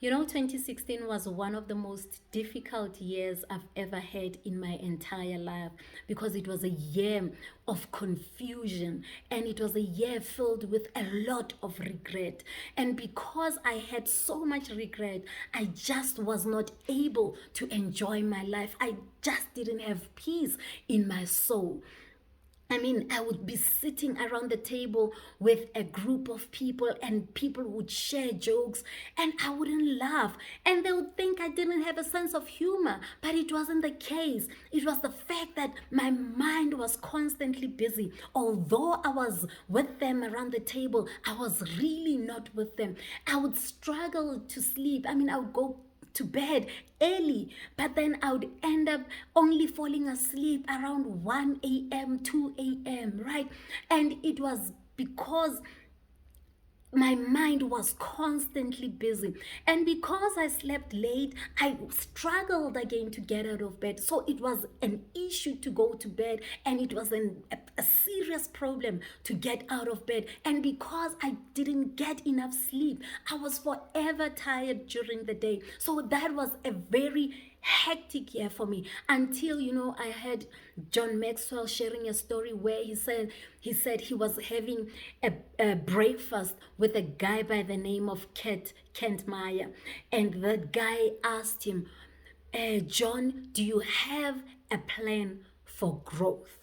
2016 was one of the most difficult years I've ever had in my entire life because it was a year of confusion and it was a year filled with a lot of regret. And because I had so much regret, I just was not able to enjoy my life. I just didn't have peace in my soul. I would be sitting around the table with a group of people, and people would share jokes, and I wouldn't laugh. And they would think I didn't have a sense of humor, but it wasn't the case. It was the fact that my mind was constantly busy. Although I was with them around the table, I was really not with them. I would struggle to sleep. I would go to bed early, but then I would end up only falling asleep around 1 a.m., 2 a.m., right? And it was because my mind was constantly busy. And because I slept late, I struggled again to get out of bed. So it was an issue to go to bed, and it was a serious problem to get out of bed. And because I didn't get enough sleep, I was forever tired during the day. So that was a very hectic year for me until I had John Maxwell sharing a story where he said he was having a breakfast with a guy by the name of Kent Meyer, and that guy asked him, John, do you have a plan for growth?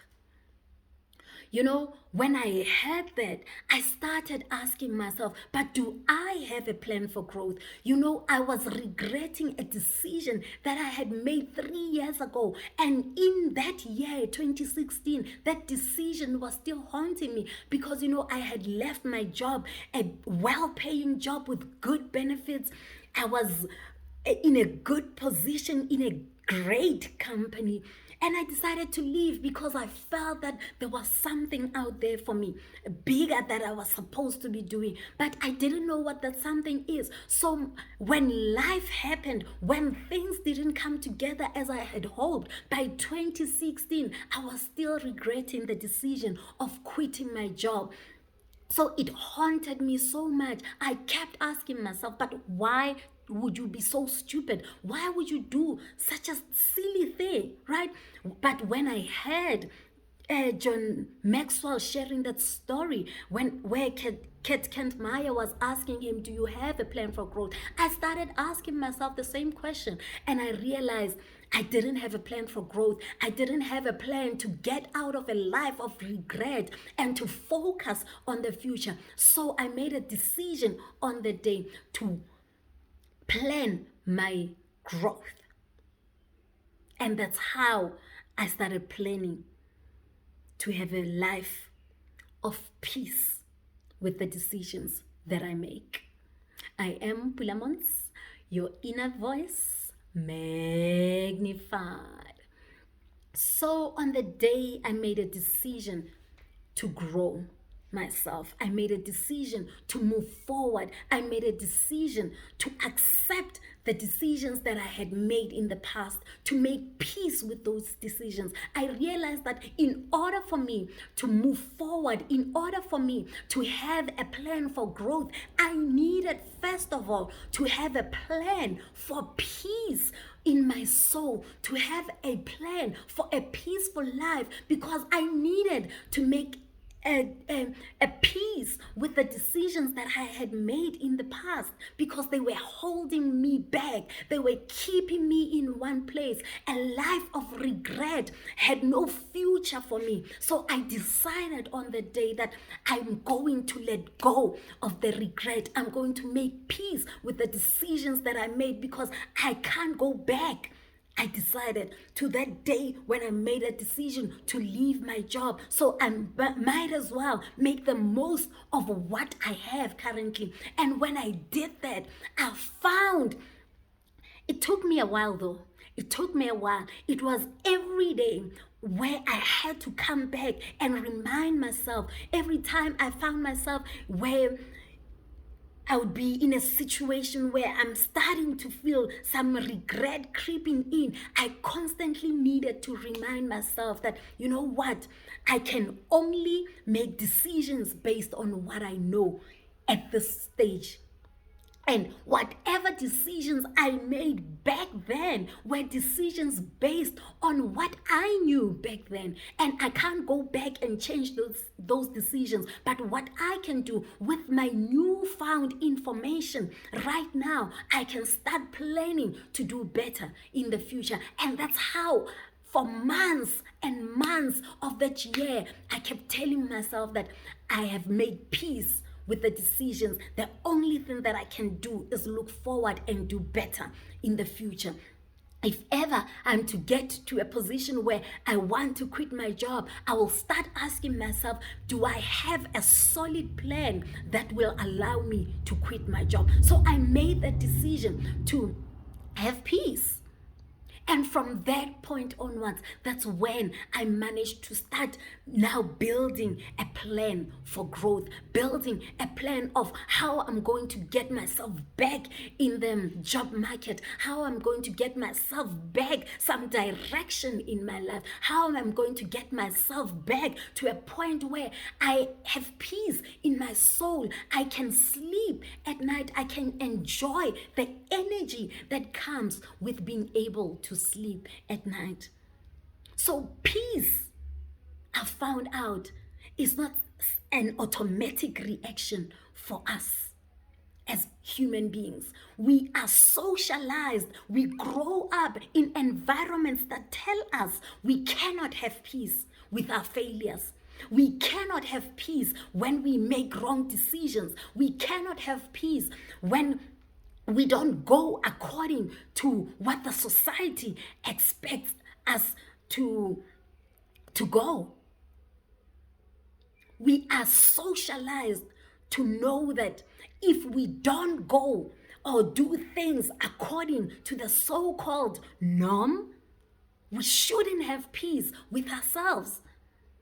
When I heard that, I started asking myself, but do I have a plan for growth? I was regretting a decision that I had made 3 years ago. And in that year, 2016, that decision was still haunting me because, I had left my job, a well-paying job with good benefits. I was in a good position, in a great company. And I decided to leave because I felt that there was something out there for me, bigger that I was supposed to be doing. But I didn't know what that something is. So when life happened, when things didn't come together as I had hoped, by 2016, I was still regretting the decision of quitting my job. So it haunted me so much. I kept asking myself, but why would you be so stupid? Why would you do such a silly thing, right? But when I heard John Maxwell sharing that story where Kent Meyer was asking him, do you have a plan for growth? I started asking myself the same question, and I realized I didn't have a plan for growth. I didn't have a plan to get out of a life of regret and to focus on the future. So I made a decision on the day to plan my growth. And that's how I started planning to have a life of peace with the decisions that I make. I am Pulaa Montz, your inner voice magnified. So on the day I made a decision to grow myself, I made a decision to move forward, I made a decision to accept the decisions that I had made in the past, to make peace with those decisions. I realized that in order for me to move forward, in order for me to have a plan for growth, I needed, first of all, to have a plan for peace in my soul, to have a plan for a peaceful life, because I needed to make a peace with the decisions that I had made in the past, because they were holding me back. They were keeping me in one place. A life of regret had no future for me. So I decided on the day that I'm going to let go of the regret. I'm going to make peace with the decisions that I made, because I can't go back. I decided to that day when I made a decision to leave my job. So I might as well make the most of what I have currently. And when I did that, I found, it took me a while though. It took me a while. It was every day where I had to come back and remind myself. Every time I found myself where I would be in a situation where I'm starting to feel some regret creeping in, I constantly needed to remind myself that, you know what, I can only make decisions based on what I know at this stage. And whatever decisions I made back then were decisions based on what I knew back then. And I can't go back and change those decisions. But what I can do with my newfound information right now, I can start planning to do better in the future. And that's how, for months and months of that year, I kept telling myself that I have made peace with the decisions. The only thing that I can do is look forward and do better in the future. If ever I'm to get to a position where I want to quit my job, I will start asking myself, do I have a solid plan that will allow me to quit my job? So I made that decision to have peace. And from that point onwards, that's when I managed to start now building a plan for growth, building a plan of how I'm going to get myself back in the job market, how I'm going to get myself back some direction in my life, how I'm going to get myself back to a point where I have peace in my soul. I can sleep at night. I can enjoy the energy that comes with being able to sleep at night. So peace, I found out, is not an automatic reaction for us as human beings. We are socialized. We grow up in environments that tell us we cannot have peace with our failures. We cannot have peace when we make wrong decisions. We cannot have peace when we don't go according to what the society expects us to go. We are socialized to know that if we don't go or do things according to the so-called norm, we shouldn't have peace with ourselves.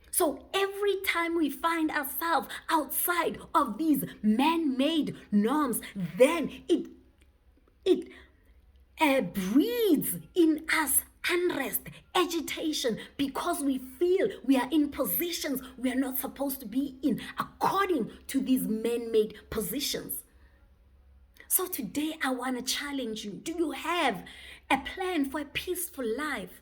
So every time we find ourselves outside of these man-made norms, then it breeds in us unrest, agitation, because we feel we are in positions we are not supposed to be in according to these man-made positions. So today I want to challenge you. Do you have a plan for a peaceful life?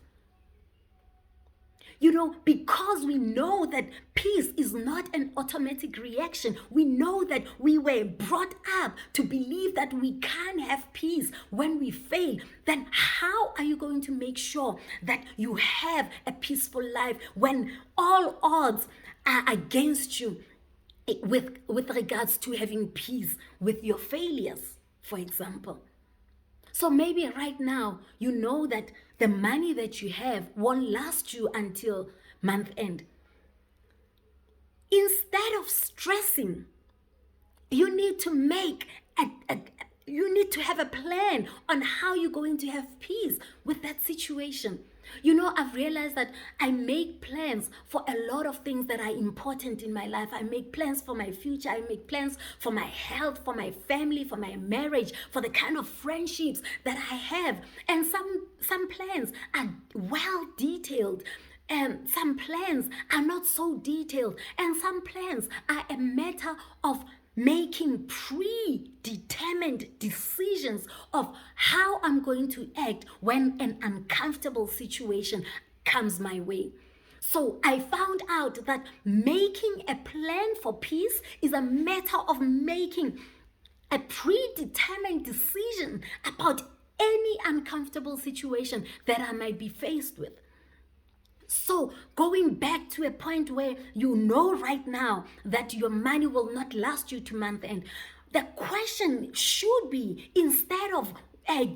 You know, because we know that peace is not an automatic reaction. We know that we were brought up to believe that we can't have peace when we fail. Then how are you going to make sure that you have a peaceful life when all odds are against you with regards to having peace with your failures, for example? So maybe right now, you know that the money that you have won't last you until month end. Instead of stressing, you need to you need to have a plan on how you're going to have peace with that situation. You know, I've realized that I make plans for a lot of things that are important in my life. I make plans for my future. I make plans for my health, for my family, for my marriage, for the kind of friendships that I have. And some plans are well detailed. And some plans are not so detailed. And some plans are a matter of making predetermined decisions of how I'm going to act when an uncomfortable situation comes my way. So I found out that making a plan for peace is a matter of making a predetermined decision about any uncomfortable situation that I might be faced with. So going back to a point where you know right now that your money will not last you to month end, the question should be, instead of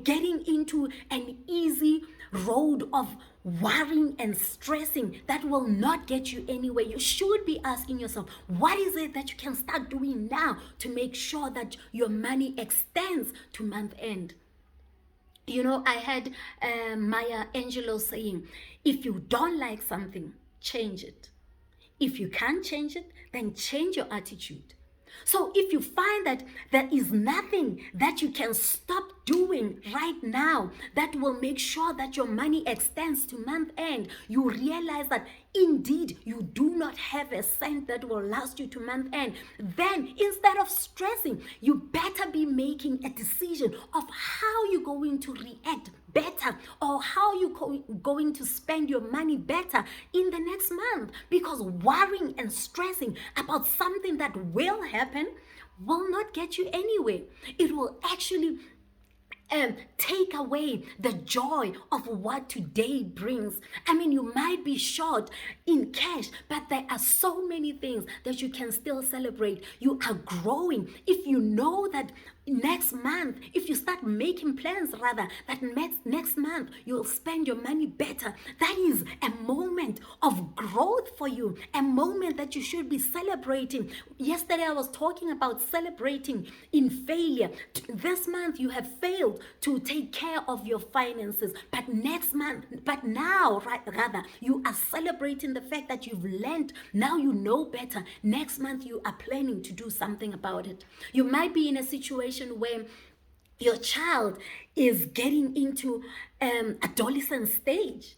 getting into an easy road of worrying and stressing that will not get you anywhere, you should be asking yourself, what is it that you can start doing now to make sure that your money extends to month end? You know, I had Maya Angelou saying, if you don't like something, change it. If you can't change it, then change your attitude. So if you find that there is nothing that you can stop doing right now that will make sure that your money extends to month end, you realize that indeed you do not have a cent that will last you to month end, then instead of stressing, you better be making a decision of how you're going to react better, or how you going to spend your money better in the next month. Because worrying and stressing about something that will happen will not get you anywhere. It will actually take away the joy of what today brings. I mean, you might be short in cash, but there are so many things that you can still celebrate. You are growing. If you know that next month, if you start making plans rather, that next month you'll spend your money better, that is a moment of growth for you, a moment that you should be celebrating. Yesterday I was talking about celebrating in failure. This month you have failed to take care of your finances, but now rather you are celebrating the fact that you've learned. Now you know better. Next month you are planning to do something about it. You might be in a situation where your child is getting into adolescent stage,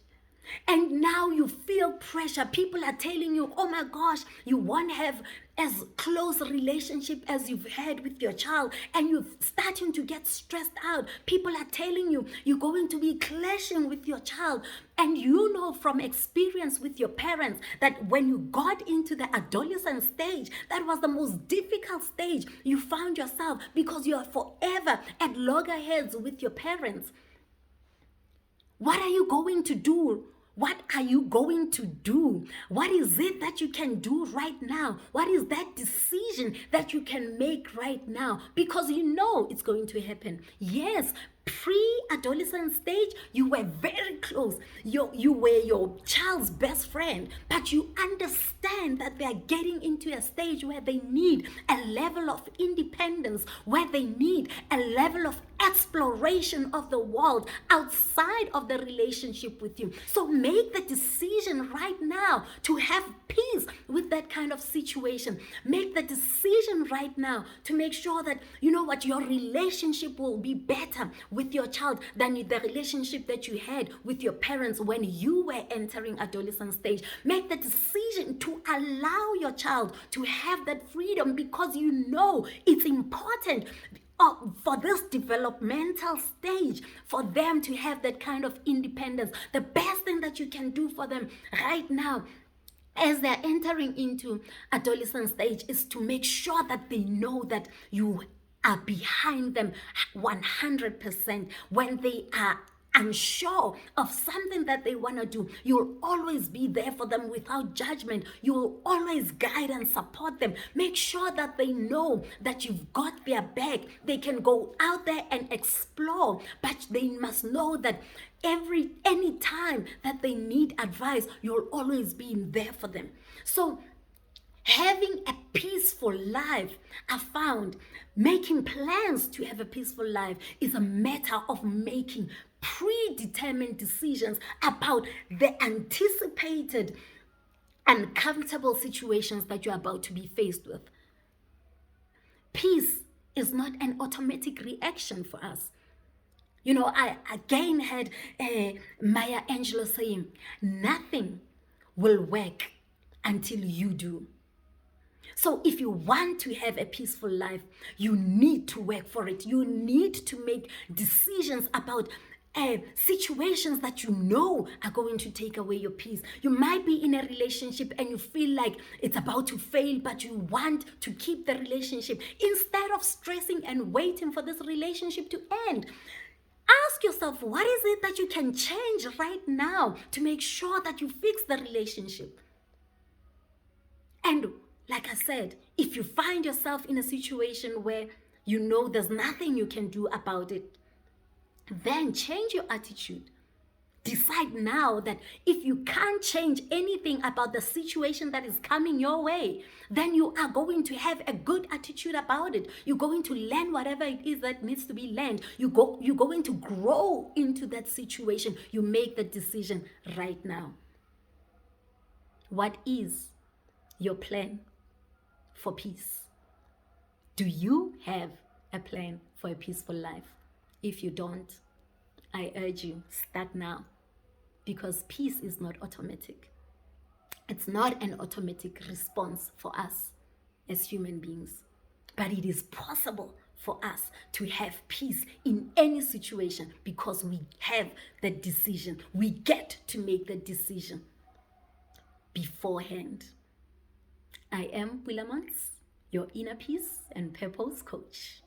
and now you feel pressure. People are telling you, oh my gosh, you won't have as close a relationship as you've had with your child, and you're starting to get stressed out. People are telling you you're going to be clashing with your child, and you know from experience with your parents that when you got into the adolescent stage, that was the most difficult stage you found yourself, because you are forever at loggerheads with your parents. What are you going to do? What are you going to do? What is it that you can do right now? What is that decision that you can make right now? Because you know it's going to happen. Yes, pre-adolescent stage, you were very close. You were your child's best friend, but you understand that they are getting into a stage where they need a level of independence, where they need a level of exploration of the world outside of the relationship with you. So make the decision right now to have peace with that kind of situation. Make the decision right now to make sure that, you know what, your relationship will be better with your child than the relationship that you had with your parents when you were entering adolescent stage. Make the decision to allow your child to have that freedom, because you know it's important for this developmental stage for them to have that kind of independence. The best thing that you can do for them right now as they're entering into adolescent stage is to make sure that they know that you are behind them 100%. When they are unsure of something that they want to do, you'll always be there for them without judgment. You'll always guide and support them. Make sure that they know that you've got their back. They can go out there and explore, but they must know that any time that they need advice, you'll always be there for them. So having a peaceful life, I found making plans to have a peaceful life is a matter of making predetermined decisions about the anticipated uncomfortable situations that you're about to be faced with. Peace is not an automatic reaction for us. You know, I again had Maya Angelou saying, nothing will work until you do. So if you want to have a peaceful life, you need to work for it. You need to make decisions about situations that you know are going to take away your peace. You might be in a relationship and you feel like it's about to fail, but you want to keep the relationship. Instead of stressing and waiting for this relationship to end, ask yourself, what is it that you can change right now to make sure that you fix the relationship? And like I said, if you find yourself in a situation where you know there's nothing you can do about it, then change your attitude. Decide now that if you can't change anything about the situation that is coming your way, then you are going to have a good attitude about it. You're going to learn whatever it is that needs to be learned. You're going to grow into that situation. You make the decision right now. What is your plan for peace? Do you have a plan for a peaceful life? If you don't, I urge you, start now, because peace is not automatic. It's not an automatic response for us as human beings, but it is possible for us to have peace in any situation because we have the decision. We get to make the decision beforehand. I am Pulaa Montz, your inner peace and purpose coach.